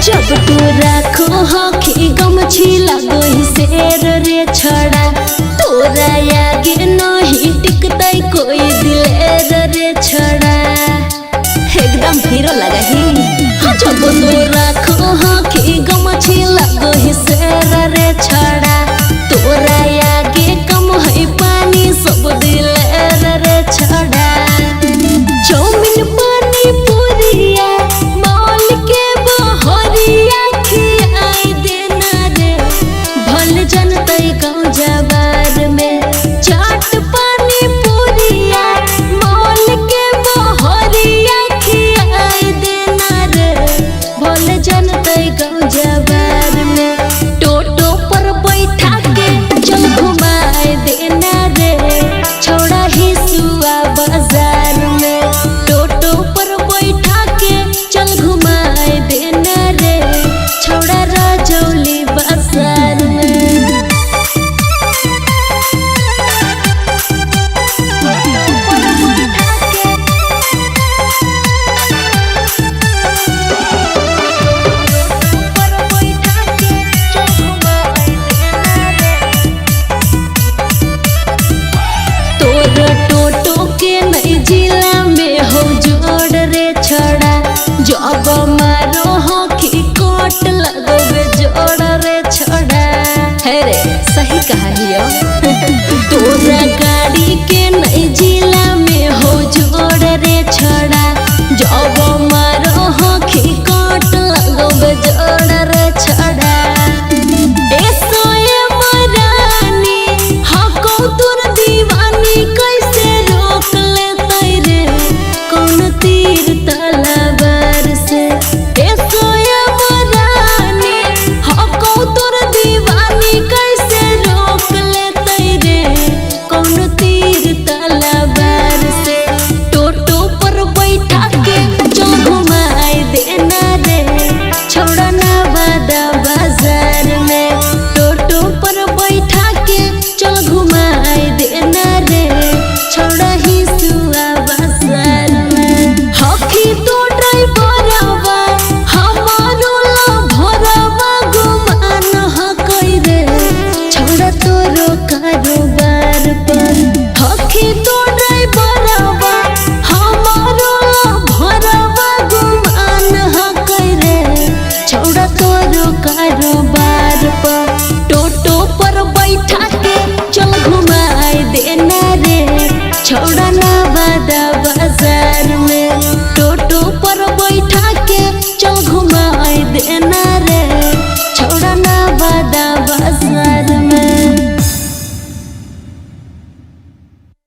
जब तू राखो हखी गमछी लगो ही शेर रे छड़ा तोरा आगे नहीं टिकतै कोई दिलेर रे छड़ा एकदम हीरो लगा ही। जब तू राखो हखी गमछी लगो ही शेर रे छड़ा तोरा आगे कम है पानी सब दिलेर रे छड़ा चौमिन पानी पूरिया मॉल के बहरिया खियाई देना रे भल जनतै गाँव जवार में चाट पानी पूरिया मॉल के बहरिया खियाई देना रे भल जनतै गाँव जवार में टोटो पर बैठा के चल घुमाए देना रे छोड़ा ही सुआ बाजार में टोटो पर बैठा के चल घुमाए देना रे छोड़ा राजौली बाजार में। टोटो के नई जिला में हो जोड़ रे छड़ा जब मारो हखी कोट लग